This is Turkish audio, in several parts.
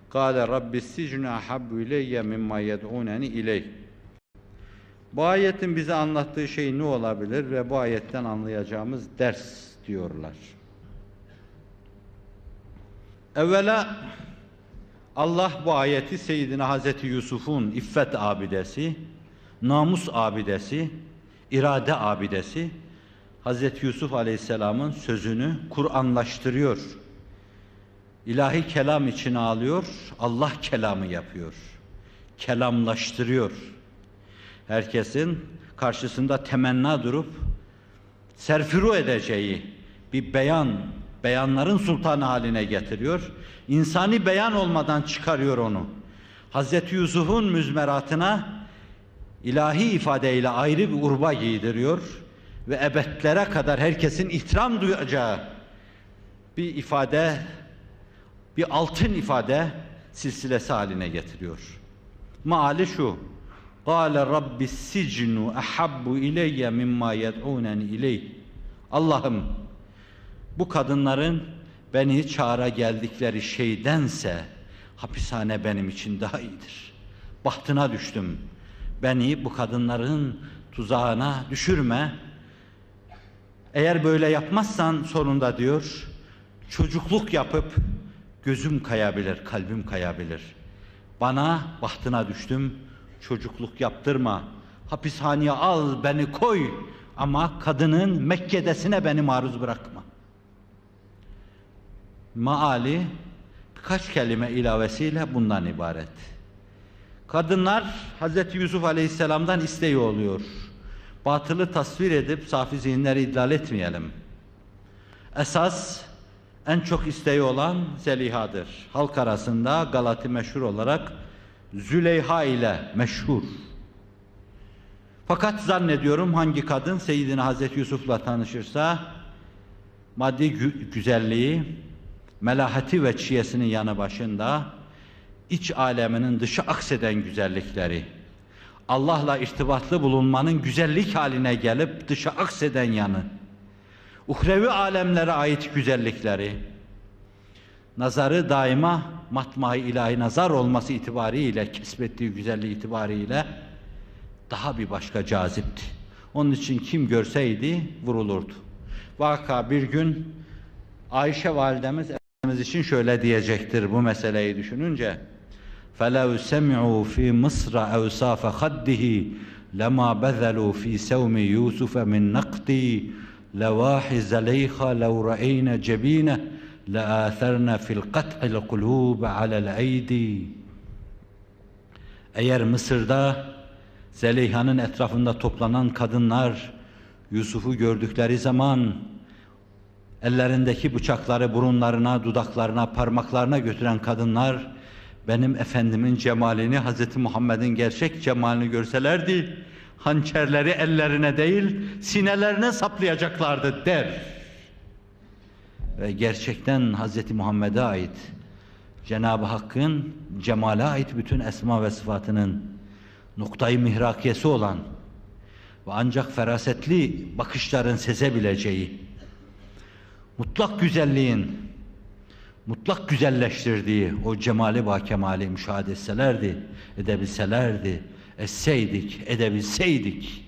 Kâle rabbis sicnu ahabbu ileyye mimma yed'ûneni ileyh. Bu ayetin bize anlattığı şey ne olabilir ve bu ayetten anlayacağımız ders diyorlar. Evvela Allah bu ayeti Seyyidina Hazreti Yusuf'un iffet abidesi, namus abidesi, irade abidesi Hazreti Yusuf Aleyhisselam'ın sözünü Kur'anlaştırıyor. İlahi kelam içine alıyor, Allah kelamı yapıyor. Kelamlaştırıyor. Herkesin karşısında temenna durup serfiru edeceği bir beyanların sultanı haline getiriyor. İnsani beyan olmadan çıkarıyor onu. Hazreti Yusuf'un müzmeratına ilahi ifadeyle ayrı bir urba giydiriyor ve ebedlere kadar herkesin ihtiram duyacağı bir ifade, bir altın ifade silsilesi haline getiriyor. Maali şu: "Kâle rabbis sicnu ahabbu ileyye mimma yed'ûneni ileyh." Allah'ım, bu kadınların beni çağıra geldikleri şeydense hapishane benim için daha iyidir. Bahtına düştüm. Beni bu kadınların tuzağına düşürme. Eğer böyle yapmazsan sonunda diyor, çocukluk yapıp gözüm kayabilir, kalbim kayabilir. Bana bahtına düştüm, çocukluk yaptırma. Hapishaneye al, beni koy ama kadının Mekke'desine beni maruz bırakma. Maali birkaç kelime ilavesiyle bundan ibaret. Kadınlar Hazreti Yusuf Aleyhisselam'dan isteği oluyor. Batılı tasvir edip safi zihinleri idlal etmeyelim. Esas en çok isteği olan Zeliha'dır. Halk arasında Galati meşhur olarak Züleyha ile meşhur. Fakat zannediyorum hangi kadın Seyyidina Hazreti Yusuf'la tanışırsa maddi güzelliği, melahati ve çiyesinin yanı başında iç aleminin dışı akseden güzellikleri, Allah'la irtibatlı bulunmanın güzellik haline gelip dışa akseden yanı, uhrevi alemlere ait güzellikleri, nazarı daima matmai ilahi nazar olması itibariyle, kesbettiği güzelliği itibariyle daha bir başka cazipti. Onun için kim görseydi vurulurdu. Vaka bir gün Ayşe validemiz Efendimiz için şöyle diyecektir bu meseleyi düşününce: فَلَوْ سَمِعُوا فِي مِصْرَ اَوْسَافَ خَدِّهِ لَمَا بَذَلُوا فِي سَوْمِ يُوسُفَ مِنْ نَقْدِي لَوَاحِ زَلَيْخَ لَوْ رَأَيْنَ جَبِينَهِ لَآثَرْنَ فِي الْقَطْعِ الْقُلُوبَ عَلَى الْاَيْدِي. Eğer Mısır'da Zeleyha'nın etrafında toplanan kadınlar Yusuf'u gördükleri zaman ellerindeki bıçakları burunlarına, dudaklarına, parmaklarına götüren kadınlar benim Efendimin cemalini, Hz. Muhammed'in gerçek cemalini görselerdi, hançerleri ellerine değil, sinelerine saplayacaklardı der. Ve gerçekten Hz. Muhammed'e ait, Cenab-ı Hakk'ın cemale ait bütün esma ve sıfatının noktayı mihrakiyesi olan ve ancak ferasetli bakışların sezebileceği, mutlak güzelliğin, mutlak güzelleştirdiği o cemali ba kemali müşahede etselerdi, edebilselerdi, etseydik, edebilseydik,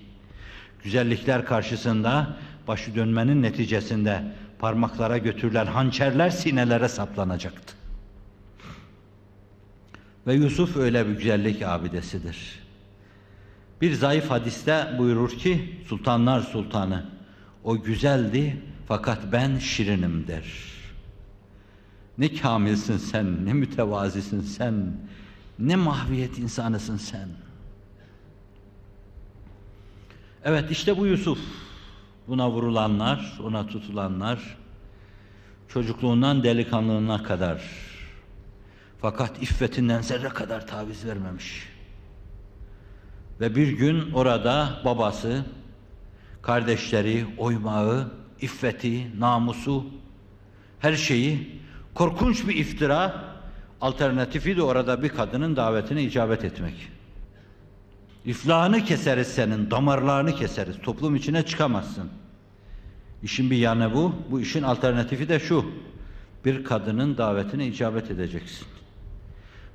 güzellikler karşısında başı dönmenin neticesinde parmaklara götürülen hançerler sinelere saplanacaktı. Ve Yusuf öyle bir güzellik abidesidir. Bir zayıf hadiste buyurur ki, Sultanlar Sultanı, o güzeldi fakat ben şirinim der. Ne kamilsin sen, ne mütevazisin sen, ne mahviyet insanısın sen. Evet, işte bu Yusuf. Buna vurulanlar, ona tutulanlar, çocukluğundan delikanlılığına kadar, fakat iffetinden zerre kadar taviz vermemiş. Ve bir gün orada babası, kardeşleri, oymağı, iffeti, namusu, her şeyi, korkunç bir iftira, alternatifi de orada bir kadının davetine icabet etmek. İflahını keseriz senin, damarlarını keseriz, toplum içine çıkamazsın. İşin bir yanı bu, bu işin alternatifi de şu: bir kadının davetine icabet edeceksin.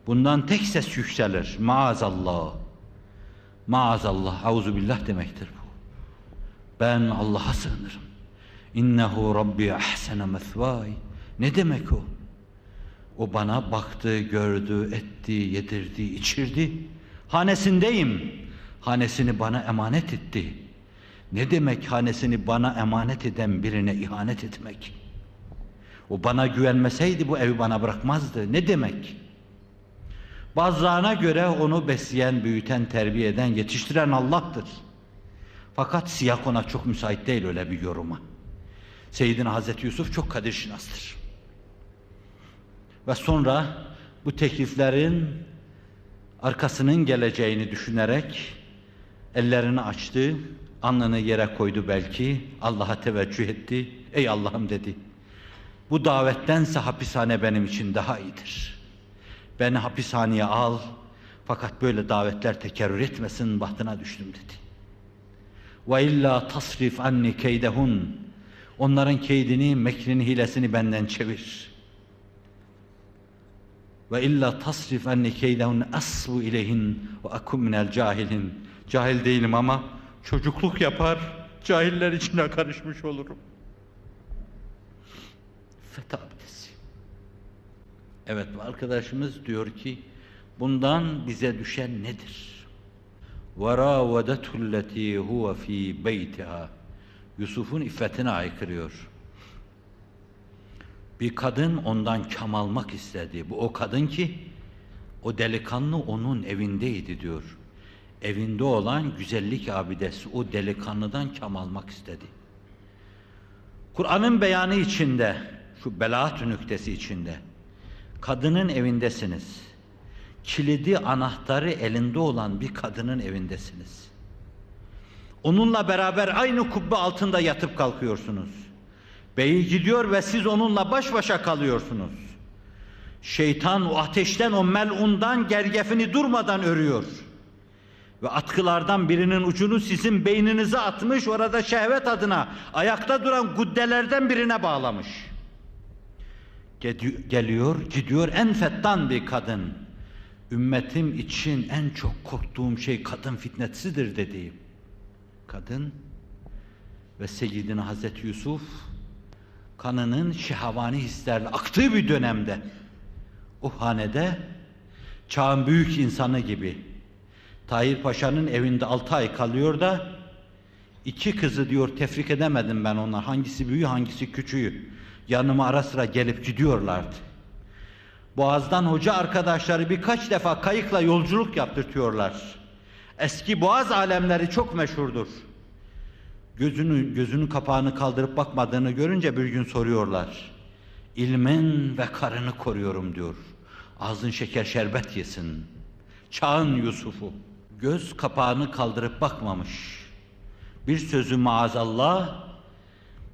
Bundan tek ses yükselir. Maazallah. Maazallah. Auzubillah demektir bu. Ben Allah'a sığınırım. İnnehu Rabbi ahsene mesvay. Ne demek o? O bana baktı, gördü, etti, yedirdi, içirdi. Hanesindeyim. Hanesini bana emanet etti. Ne demek hanesini bana emanet eden birine ihanet etmek? O bana güvenmeseydi bu evi bana bırakmazdı. Ne demek? Bazılarına göre onu besleyen, büyüten, terbiye eden, yetiştiren Allah'tır. Fakat siyak ona çok müsait değil öyle bir yoruma. Seyyidina Hazreti Yusuf çok kadirşinastır. Ve sonra bu tekliflerin arkasının geleceğini düşünerek ellerini açtı, alnını yere koydu belki, Allah'a teveccüh etti. Ey Allah'ım dedi, bu davettense hapishane benim için daha iyidir. Beni hapishaneye al, fakat böyle davetler tekerrür etmesin, bahtına düştüm dedi. وَاِلَّا تَصْرِفْ عَنِّ كَيْدَهُنْ Onların keydini, mekrini, hilesini benden çevir. وَاِلَّا تَصْرِفْ عَنِّ كَيْدَهُنْ أَصْبُ اِلَيْهِنْ وَاَكُمْ مِنَ الْجَاهِلِينَ Cahil değilim ama çocukluk yapar, cahiller içine karışmış olurum. Fetha abdesti. Evet, arkadaşımız diyor ki, bundan bize düşen nedir? وَرَاوَدَتُ الَّتِي هُوَ ف۪ي بَيْتِهَا Yusuf'un iffetine aykırıyor. Bir kadın ondan kam almak istedi. Bu o kadın ki, o delikanlı onun evindeydi diyor. Evinde olan güzellik abidesi o delikanlıdan kam almak istedi. Kur'an'ın beyanı içinde, şu belaat nüktesi içinde, kadının evindesiniz. Kilidi, anahtarı elinde olan bir kadının evindesiniz. Onunla beraber aynı kubbe altında yatıp kalkıyorsunuz. Beyi gidiyor ve siz onunla baş başa kalıyorsunuz. Şeytan o ateşten, o melundan gergefini durmadan örüyor. Ve atkılardan birinin ucunu sizin beyninize atmış, orada şehvet adına ayakta duran guddelerden birine bağlamış. Geliyor, gidiyor en fettan bir kadın. Ümmetim için en çok korktuğum şey kadın fitnesidir dediğim. Kadın ve Seyyidina Hazreti Yusuf kanının şehavani hislerle aktığı bir dönemde o hanede çağın büyük insanı gibi Tahir Paşa'nın evinde 6 ay kalıyor da 2 kızı diyor tefrik edemedim ben onlar. Hangisi büyüğü hangisi küçüğü. Yanıma ara sıra gelip gidiyorlardı. Boğaz'dan hoca arkadaşları birkaç defa kayıkla yolculuk yaptırtıyorlar. Eski Boğaz alemleri çok meşhurdur. Gözünün kapağını kaldırıp bakmadığını görünce bir gün soruyorlar. İlmin ve karını koruyorum diyor. Ağzın şeker şerbet yesin. Çağın Yusuf'u. Göz kapağını kaldırıp bakmamış. Bir sözü maazallah,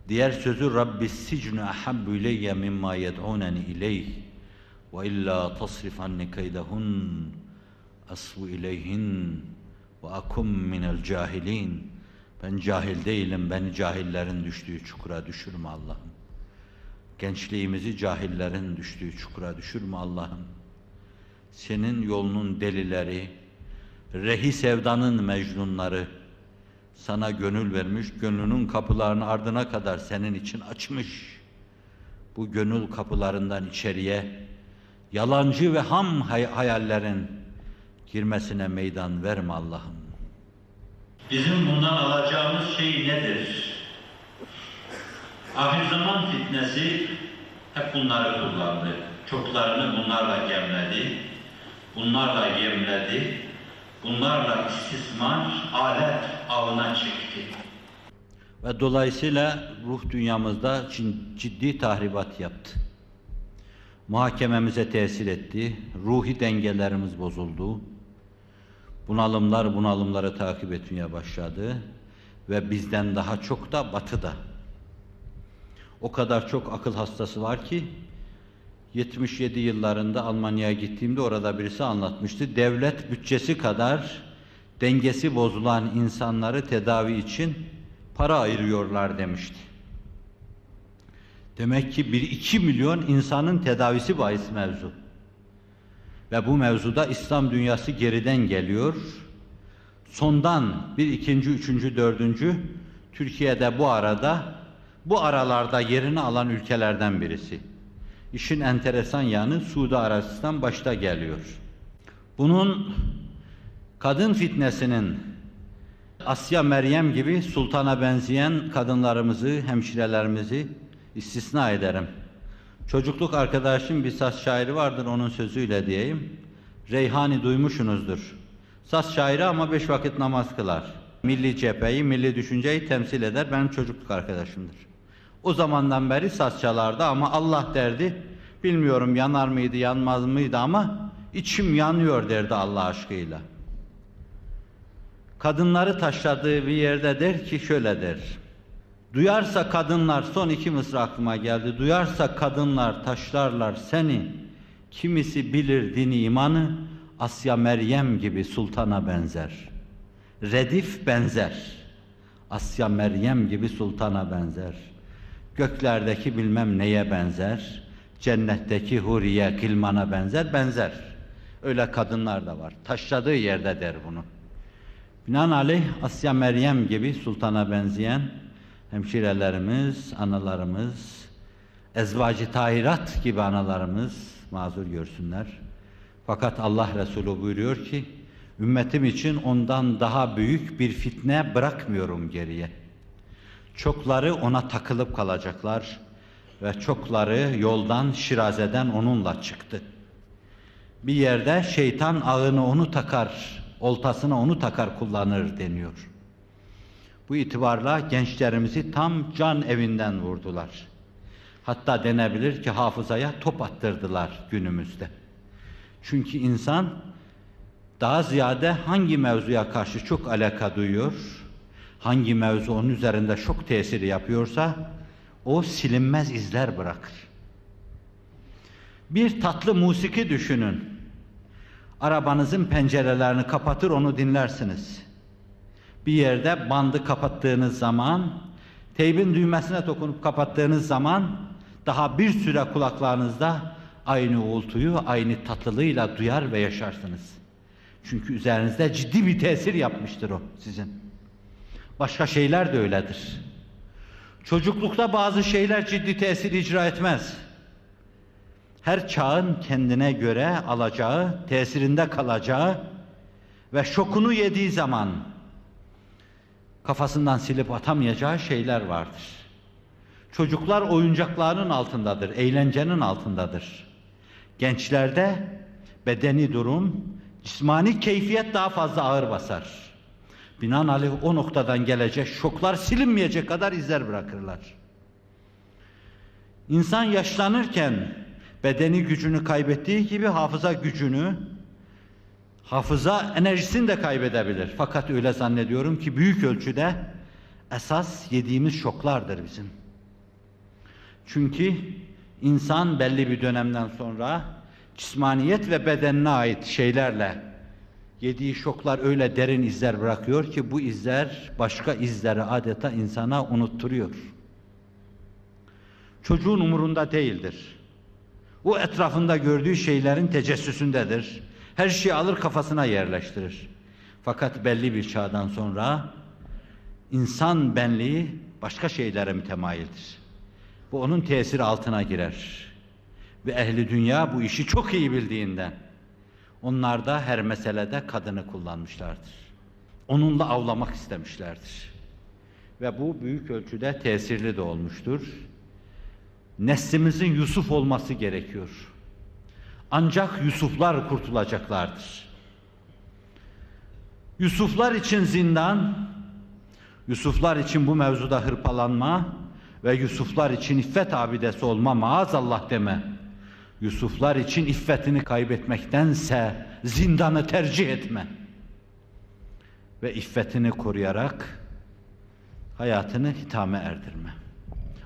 diğer sözü Rabbis sicnu ahabbu ileyye mimma yed'uneni ileyh ve illa tasrif anni keydehun asbu ileyhin ve akum minel cahilin. Ben cahil değilim, beni cahillerin düştüğü çukura düşürme Allah'ım. Gençliğimizi cahillerin düştüğü çukura düşürme Allah'ım. Senin yolunun delileri, rehi sevdanın mecnunları, sana gönül vermiş, gönlünün kapılarını ardına kadar senin için açmış. Bu gönül kapılarından içeriye yalancı ve ham hayallerin girmesine meydan verme Allah'ım. Bizim bundan alacağımız şey nedir? Ahir zaman fitnesi hep bunları kullandı. Çoklarını bunlarla gemledi, bunlarla yemledi, bunlarla istismar, alet avına çekti. Ve dolayısıyla ruh dünyamızda ciddi tahribat yaptı. Muhakememize tesir etti, ruhi dengelerimiz bozuldu. Bunalımları takip etmeye başladı ve bizden daha çok da Batı'da. O kadar çok akıl hastası var ki 77 yıllarında Almanya'ya gittiğimde orada birisi anlatmıştı. Devlet bütçesi kadar dengesi bozulan insanları tedavi için para ayırıyorlar demişti. Demek ki 1-2 milyon insanın tedavisi bahis mevzu. Ve bu mevzuda İslam dünyası geriden geliyor. Sondan bir, ikinci, üçüncü, dördüncü Türkiye'de bu aralarda yerini alan ülkelerden birisi. İşin enteresan yanı Suudi Arabistan başta geliyor. Bunun kadın fitnesinin Asya Meryem gibi sultana benzeyen kadınlarımızı, hemşirelerimizi istisna ederim. Çocukluk arkadaşım bir saz şairi vardır, onun sözüyle diyeyim. Reyhani duymuşsunuzdur. Saz şairi ama 5 vakit namaz kılar. Milli cepheyi, milli düşünceyi temsil eder. Benim çocukluk arkadaşımdır. O zamandan beri saz çalardı ama Allah derdi. Bilmiyorum yanar mıydı, yanmaz mıydı ama içim yanıyor derdi Allah aşkıyla. Kadınları taşladığı bir yerde der ki şöyle der. Duyarsa kadınlar, son 2 mısra aklıma geldi. Duyarsa kadınlar taşlarlar seni. Kimisi bilir dini imanı, Asya Meryem gibi sultana benzer. Redif benzer. Asya Meryem gibi sultana benzer. Göklerdeki bilmem neye benzer. Cennetteki huriye kilmana benzer. Öyle kadınlar da var. Taşladığı yerde der bunu. Binaenaleyh Asya Meryem gibi sultana benzeyen hemşirelerimiz, analarımız, ezvacı tahirat gibi analarımız mazur görsünler. Fakat Allah Resulü buyuruyor ki, ümmetim için ondan daha büyük bir fitne bırakmıyorum geriye. Çokları ona takılıp kalacaklar ve çokları yoldan, şirazeden onunla çıktı. Bir yerde şeytan ağını onu takar, oltasına onu takar kullanır deniyor. Bu itibarla gençlerimizi tam can evinden vurdular. Hatta denebilir ki hafızaya top attırdılar günümüzde. Çünkü insan daha ziyade hangi mevzuya karşı çok alaka duyuyor, hangi mevzu onun üzerinde çok tesiri yapıyorsa o silinmez izler bırakır. Bir tatlı musiki düşünün. Arabanızın pencerelerini kapatır onu dinlersiniz. Bir yerde bandı kapattığınız zaman, teybin düğmesine dokunup kapattığınız zaman daha bir süre kulaklarınızda aynı uğultuyu, aynı tatlılığıyla duyar ve yaşarsınız. Çünkü üzerinizde ciddi bir tesir yapmıştır o sizin. Başka şeyler de öyledir. Çocuklukta bazı şeyler ciddi tesir icra etmez. Her çağın kendine göre alacağı, tesirinde kalacağı ve şokunu yediği zaman kafasından silip atamayacağı şeyler vardır. Çocuklar oyuncaklarının altındadır, eğlencenin altındadır. Gençlerde bedeni durum, cismani keyfiyet daha fazla ağır basar. Binaenaleyh o noktadan gelecek şoklar silinmeyecek kadar izler bırakırlar. İnsan yaşlanırken bedeni gücünü kaybettiği gibi hafıza enerjisini de kaybedebilir. Fakat öyle zannediyorum ki büyük ölçüde esas yediğimiz şoklardır bizim. Çünkü insan belli bir dönemden sonra cismaniyet ve bedenine ait şeylerle yediği şoklar öyle derin izler bırakıyor ki bu izler başka izleri adeta insana unutturuyor. Çocuğun umurunda değildir. O etrafında gördüğü şeylerin tecessüsündedir. Her şeyi alır kafasına yerleştirir. Fakat belli bir çağdan sonra insan benliği başka şeylere mütemayildir. Bu onun tesiri altına girer. Ve ehli dünya bu işi çok iyi bildiğinden onlar da her meselede kadını kullanmışlardır. Onunla avlamak istemişlerdir. Ve bu büyük ölçüde tesirli de olmuştur. Neslimizin Yusuf olması gerekiyor. Ancak Yusuflar kurtulacaklardır. Yusuflar için zindan, Yusuflar için bu mevzuda hırpalanma ve Yusuflar için iffet abidesi olma maazallah deme. Yusuflar için iffetini kaybetmektense zindanı tercih etme. Ve iffetini koruyarak hayatını hitame erdirme.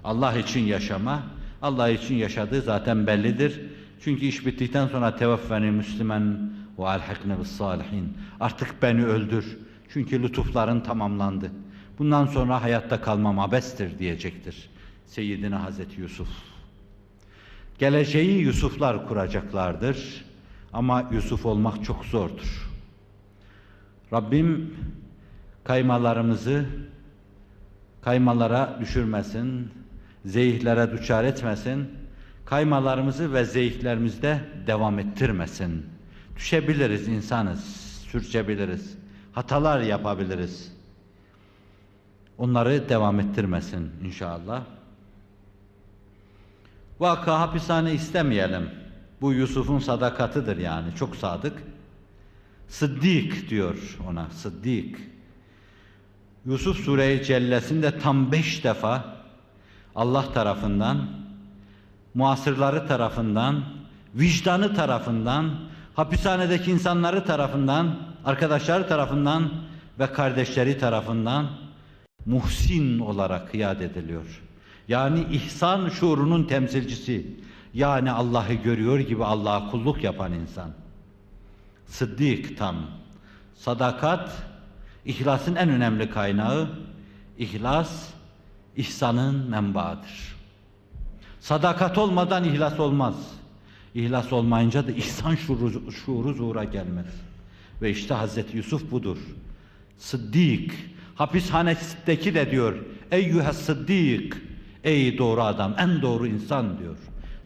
Allah için yaşama, Allah için yaşadığı zaten bellidir. Çünkü iş bittikten sonra tevaffeni müslümen ve alhakne bis salihin. Artık beni öldür. Çünkü lütufların tamamlandı. Bundan sonra hayatta kalmam abestir diyecektir Seyyidina Hazreti Yusuf. Geleceği Yusuflar kuracaklardır. Ama Yusuf olmak çok zordur. Rabbim kaymalarımızı kaymalara düşürmesin, zeyhlere düçar etmesin, kaymalarımızı ve zeyhlerimizde devam ettirmesin. Düşebiliriz, insanız, sürçebiliriz, hatalar yapabiliriz. Onları devam ettirmesin inşallah. Vaka hapishane istemeyelim. Bu Yusuf'un sadakatıdır yani, çok sadık. Sıddık diyor ona, Sıddık. Yusuf Sure-i Cellesinde tam 5 defa Allah tarafından, muasırları tarafından, vicdanı tarafından, hapishanedeki insanları tarafından, arkadaşları tarafından ve kardeşleri tarafından muhsin olarak yad ediliyor. Yani ihsan şuurunun temsilcisi, yani Allah'ı görüyor gibi Allah'a kulluk yapan insan. Sıddık tam. Sadakat, ihlasın en önemli kaynağı. İhlas, ihsanın menbaıdır. Sadakat olmadan ihlas olmaz. İhlas olmayınca da ihsan şuuru zuhura gelmez. Ve işte Hazreti Yusuf budur. Sıddık, hapishanedeki de diyor, eyyühes sıddık, ey doğru adam, en doğru insan diyor.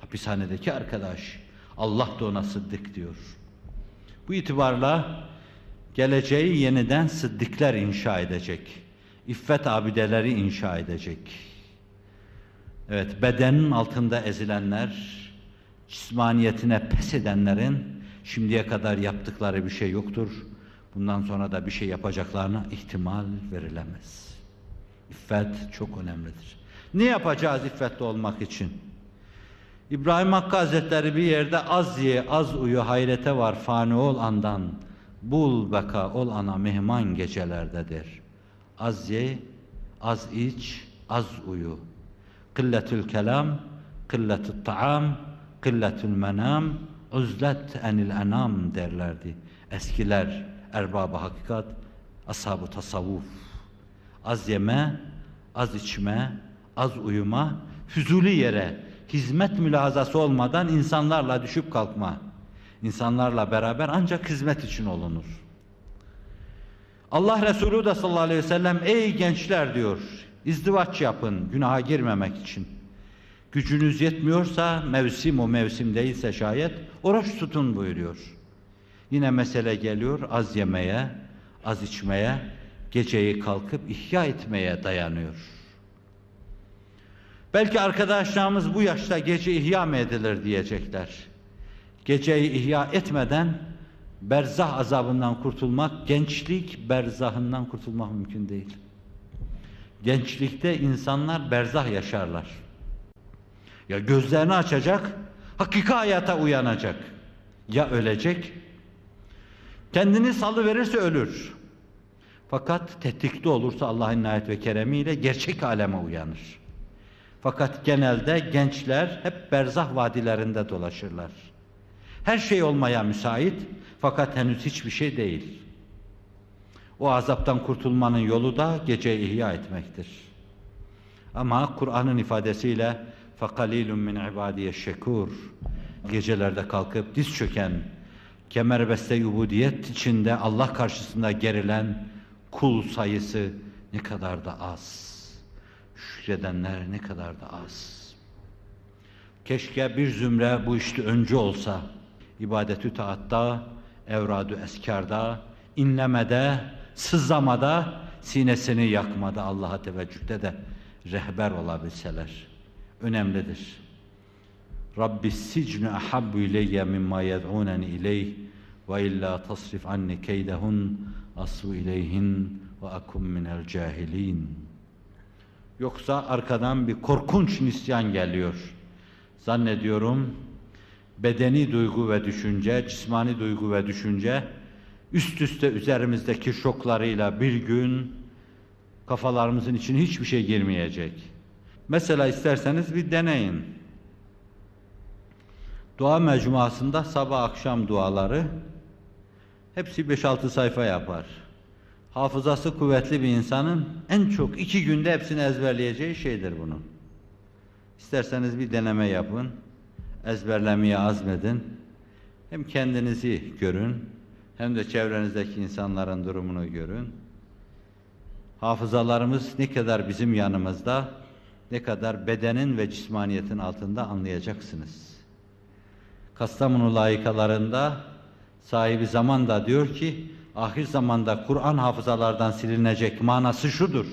Hapishanedeki arkadaş, Allah da ona sıddık diyor. Bu itibarla geleceği yeniden sıddıklar inşa edecek. İffet abideleri inşa edecek. Evet, bedenin altında ezilenler, cismaniyetine pes edenlerin şimdiye kadar yaptıkları bir şey yoktur. Bundan sonra da bir şey yapacaklarına ihtimal verilemez. İffet çok önemlidir. Ne yapacağız iffetli olmak için? İbrahim Hakkı Hazretleri bir yerde az ye, az uyu, hayrete var fani ol andan, bul beka ol ana mehman gecelerdedir. Az ye, az iç, az uyu. Kılletül kelam, kılletül taam, kılletül menam, uzlet enil enam derlerdi. Eskiler, erbab-ı hakikat, ashab-ı tasavvuf. Az yeme, az içme, az uyuma, füzuli yere, hizmet mülahazası olmadan insanlarla düşüp kalkma. İnsanlarla beraber ancak hizmet için olunur. Allah Resulü de sallallahu aleyhi ve sellem, ey gençler diyor, izdivaç yapın günaha girmemek için. Gücünüz yetmiyorsa, mevsim o mevsim değilse şayet, oruç tutun buyuruyor. Yine mesele geliyor az yemeye, az içmeye, geceyi kalkıp ihya etmeye dayanıyor. Belki arkadaşlarımız bu yaşta gece ihya mı edilir diyecekler. Geceyi ihya etmeden berzah azabından kurtulmak, gençlik berzahından kurtulmak mümkün değil. Gençlikte insanlar berzah yaşarlar. Ya gözlerini açacak, hakiki hayata uyanacak. Ya ölecek, kendini salıverirse ölür. Fakat tetikte olursa Allah'ın inayet ve keremiyle gerçek aleme uyanır. Fakat genelde gençler hep berzah vadilerinde dolaşırlar. Her şey olmaya müsait fakat henüz hiçbir şey değil. O azaptan kurtulmanın yolu da geceyi ihya etmektir. Ama Kur'an'ın ifadesiyle فَقَلِيلٌ مِنْ عِبَادِيَ الشَّكُورِ Gecelerde kalkıp diz çöken, kemerbeste ubudiyet içinde Allah karşısında gerilen kul sayısı ne kadar da az. Şükredenler ne kadar da az. Keşke bir zümre bu işte öncü olsa, ibadet-ü taatta, evrad-ü eskarda, inlemede, sızlamada, sinesini yakmada, Allah'a teveccühte de rehber olabilseler. Önemlidir. Rabbi sicnu ahabbu ileyye mimma yed'uneni ileyh ve illa tasrif anni keydehun asu ileyhin ve akum minel cahilin. Yoksa arkadan bir korkunç nisyan geliyor. Zannediyorum bedeni duygu ve düşünce, cismani duygu ve düşünce üst üste üzerimizdeki şoklarıyla bir gün kafalarımızın içine hiçbir şey girmeyecek. Mesela isterseniz bir deneyin. Dua mecmuasında sabah akşam duaları hepsi 5-6 sayfa yapar. Hafızası kuvvetli bir insanın en çok 2 günde hepsini ezberleyeceği şeydir bunun. İsterseniz bir deneme yapın, ezberlemeye azmedin. Hem kendinizi görün, hem de çevrenizdeki insanların durumunu görün. Hafızalarımız ne kadar bizim yanımızda, ne kadar bedenin ve cismaniyetin altında anlayacaksınız. Kastamonu layıkalarında sahibi zaman da diyor ki, ahir zamanda Kur'an hafızalardan silinecek, manası şudur.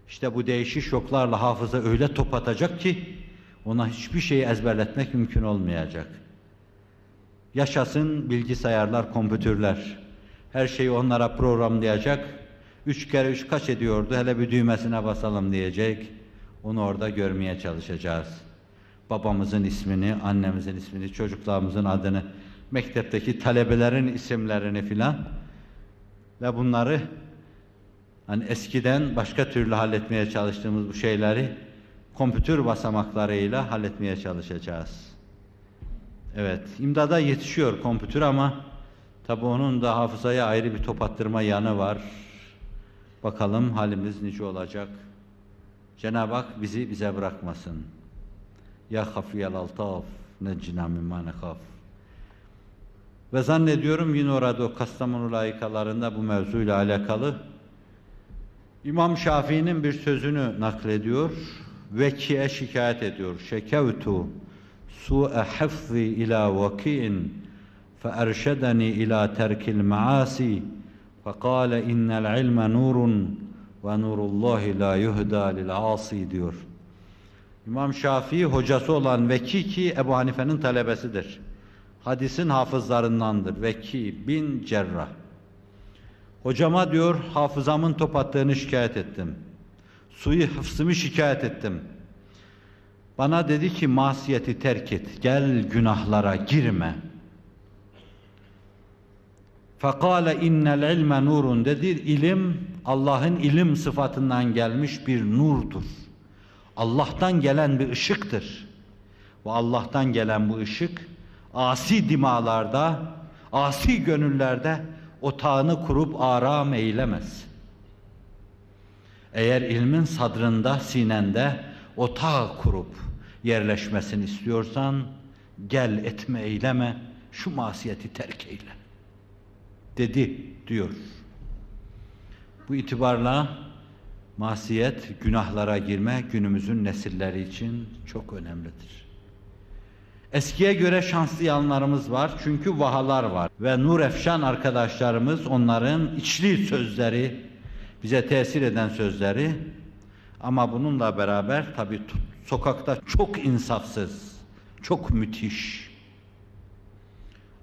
İşte bu değişik şoklarla hafıza öyle top atacak ki, ona hiçbir şeyi ezberletmek mümkün olmayacak. Yaşasın bilgisayarlar, kompütürler. Her şeyi onlara programlayacak. 3 kere 3 kaç ediyordu, hele bir düğmesine basalım diyecek. Onu orada görmeye çalışacağız. Babamızın ismini, annemizin ismini, çocuklarımızın adını, mektepteki talebelerin isimlerini filan ve bunları hani eskiden başka türlü halletmeye çalıştığımız bu şeyleri kompütür basamaklarıyla halletmeye çalışacağız. Evet, imdada yetişiyor kompütür ama tabi onun da hafızaya ayrı bir top attırma yanı var. Bakalım halimiz nice olacak. Cenab-ı Hak bizi bize bırakmasın. Ya hafiyel altaf neccina mimma nekhaf. Ve zannediyorum yine orada o Kastamonu layıkalarında bu mevzuyla alakalı İmam Şafii'nin bir sözünü naklediyor. Veki'ye şikayet ediyor. Şekevtu su'e hafzi ila vaki'in feerşedeni ila terkil maasi fekale innel ilme nurun ve nurullahi la yuhda lil asi diyor. İmam Şafii hocası olan Veki ki Ebu Hanife'nin talebesidir. Hadisin hafızlarındandır. Veki bin Cerrah. Hocama diyor, hafızamın top attığını şikayet ettim. Suyu hıfzımı şikayet ettim. Bana dedi ki masiyeti terk et, gel günahlara girme. Fekale innel ilme nurun dedi, ilim Allah'ın ilim sıfatından gelmiş bir nurdur. Allah'tan gelen bir ışıktır. Ve Allah'tan gelen bu ışık asi dimalarda, asi gönüllerde otağını kurup aram eylemez. Eğer ilmin sadrında, sinende otağı kurup yerleşmesini istiyorsan, gel etme eyleme, şu masiyeti terk eyle. Dedi diyor. Bu itibarla masiyet, günahlara girme günümüzün nesilleri için çok önemlidir. Eskiye göre şanslı yanlarımız var çünkü vahalar var ve nur efşan arkadaşlarımız onların içli sözleri, bize tesir eden sözleri ama bununla beraber tabii sokakta çok insafsız, çok müthiş.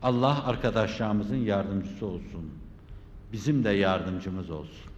Allah arkadaşlarımızın yardımcısı olsun, bizim de yardımcımız olsun.